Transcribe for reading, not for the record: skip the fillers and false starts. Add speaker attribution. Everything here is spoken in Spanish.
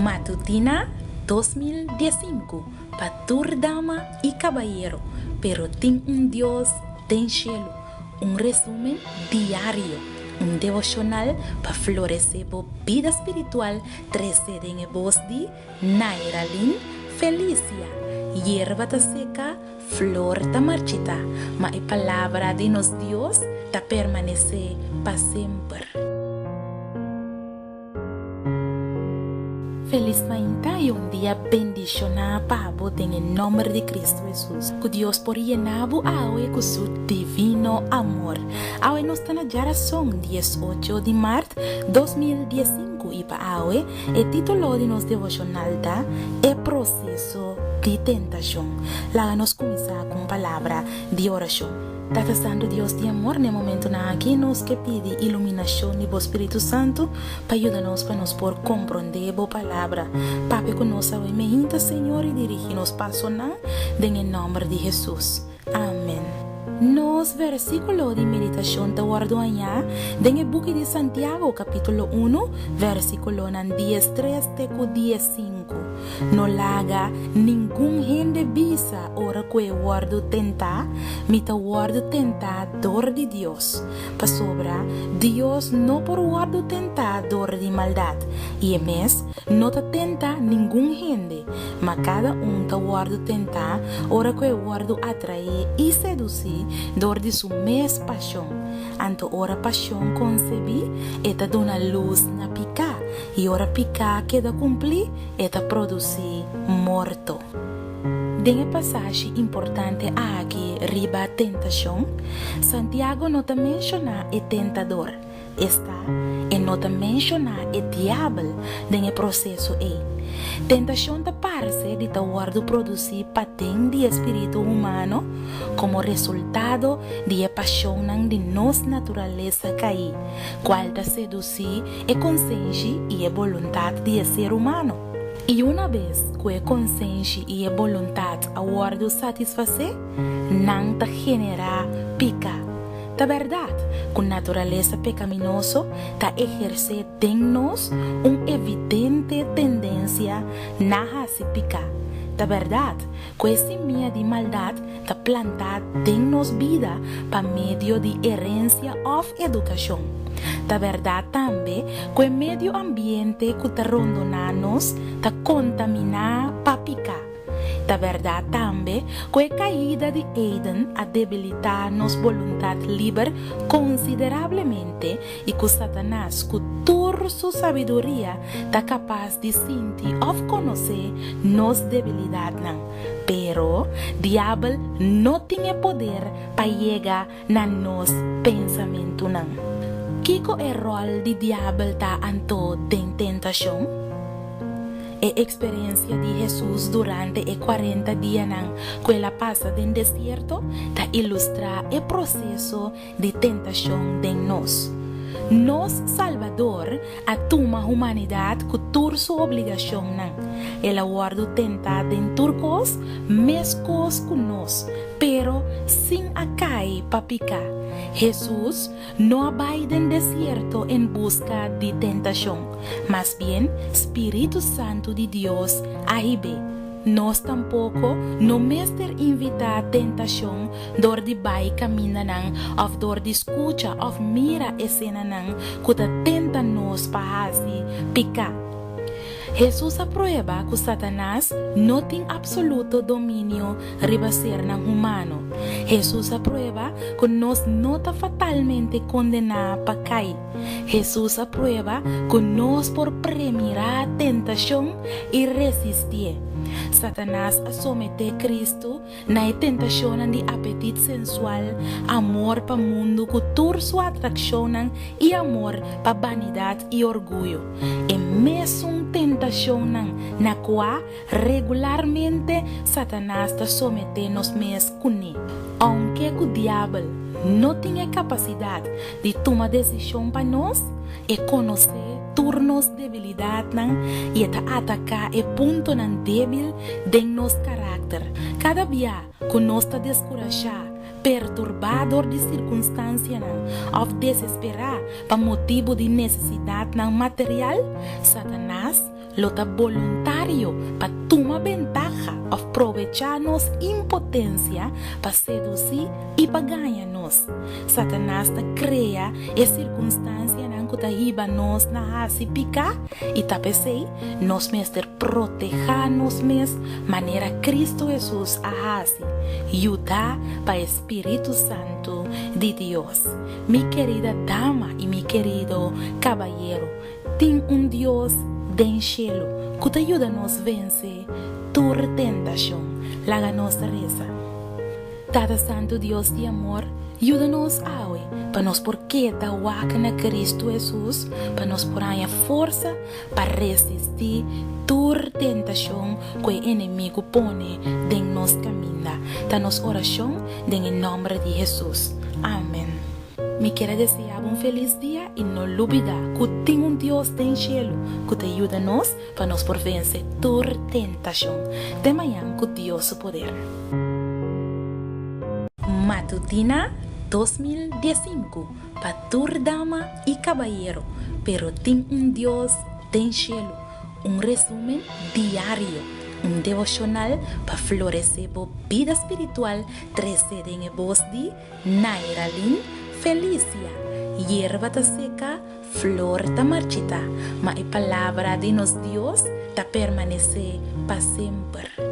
Speaker 1: Matutina 2015 para dama y caballero, pero tin un Dios ten cielo. Un resumen diario, un devocional para florecer por vida espiritual. 13 en voz de Nairalin Felicia. Hierba ta seca, flor ta marchita, ma a palavra de nos Dios ta permanece para sempre. Feliz manhã e dia bendicionado para você em nome de Cristo Jesus. Que Deus por llenabo awe com seu divino amor. Awe nos está na geração 18 de março 2015 e para awe o título de nosso devocional da é processo de tentação. Lá nós começar com a palavra de oração. Tata Santo Deus de amor, no momento na aqui nos que pede iluminação do Espírito Santo para ajudar-nos para nos por compreender a palavra. Papi conosco e meinta Senhor e dirige-nos passo na em nome de Jesus. Amém. Nos versículo de meditação da guardo añá en el book de Santiago capítulo 1 versículo 10 3 teco 15. No laga ningún gente visa ora que guardo tenta mita guardo tentador de Dios pa sobra Dios no por guardo tentador de maldad y mes no te tenta ningún gente ma cada un ta guardo tenta ora que guardo atrae y seducir dor de su mes pasión anto ora pasión concebí eta dona luz na pica y ora pica queda cumplir eta produzir morto. En el pasaje importante aquí riba tentación, Santiago no te menciona el tentador, está y no te menciona el diablo en el proceso. Tentación te parece de guardo producir patén de espíritu humano como resultado de la pasión de nuestra naturaleza caída, cual te seduce el consciente y la voluntad de ser humano. Y una vez que el consciente y la voluntad a guardo satisfacer, no te genera pica. La verdad, con naturaleza pecaminosa, ta ejerce en nos una evidente tendencia a picar. La verdad, que semilla de maldad ta planta en nos vida para medio de herencia o educación. La verdad también que el medio ambiente que te rondonanos ta contamina para picar. La verdad también que la caída de Eden a debilitar nuestra voluntad libre considerablemente y que Satanás, con toda su sabiduría, está capaz de sentir o conocer nuestra debilidad. Pero el diablo no tiene poder para llegar a nuestro pensamiento. ¿Qué es el rol del diablo ante la tentación? La experiencia de Jesús durante 40 días que la pasa en el desierto ilustra el proceso de tentación de nos. Nos Salvador atuma humanidad con toda su obligación. El aguardo tentado en turcos, mezcos con nos, pero sin acai papica. Jesús no va en el desierto en busca de tentación, más bien Espíritu Santo de Dios ahibe. Nos tampoco no mester invita a tentación dor de bai camina of dor de escucha of mira escena que te tenta nos para así pica. Jesús aprueba que Satanás no tiene absoluto dominio riba ser humano. Jesús aprueba que nos nota fatalmente condenada para caer. Jesús aprueba que nos por premirar tentación y resistir. Satanás somete a Cristo na tentación de apetito sensual, amor para mundo, cultura su atracción y amor para vanidad y orgullo. E mesmo tentación na cual regularmente Satanás te somete nos mes con él. Aunque el diablo no tiene capacidad de tomar decisión para nos, e conocer turnos debilidad y atacar el punto débil de nuestro carácter. Cada día que nos está descorajado, perturbador de circunstancia o desesperar por motivo de necesidad material, Satanás lo ta voluntario para tomar ventaja o aprovecharnos impotencia para seducir y para ganarnos. Satanás ta crea e circunstancia en que ta iba nos na hasi pica y ta pensei nos mester protegernos mes manera Cristo Jesús a hasi. Ayuda para Espíritu Santo de Dios. Mi querida dama y mi querido caballero, ten un Dios del cielo que te ayuda a nos vencer tu tentación. La nuestra reza. Dada Santo Dios de amor, ayúdanos hoy para nos porque da waca na Cristo Jesús, para nos poner força para resistir tu tentação que o inimigo pone de nos camina. Danos oração em nome de Jesus. Amém. Me quero desejar um feliz dia e não olvida que tem um Deus do cielo que te ajuda nos para nos por vencer tu tentação. De manhã com Deus o poder. Matutina 2015 para tu dama y caballero, pero tem un Dios del cielo. Un resumen diario, un devocional para florecer tu vida espiritual. 13 en voz de Nairalyn Felicia. Hierba ta seca, flor ta marchita, mas a palavra de nos Dios ta permanece para sempre.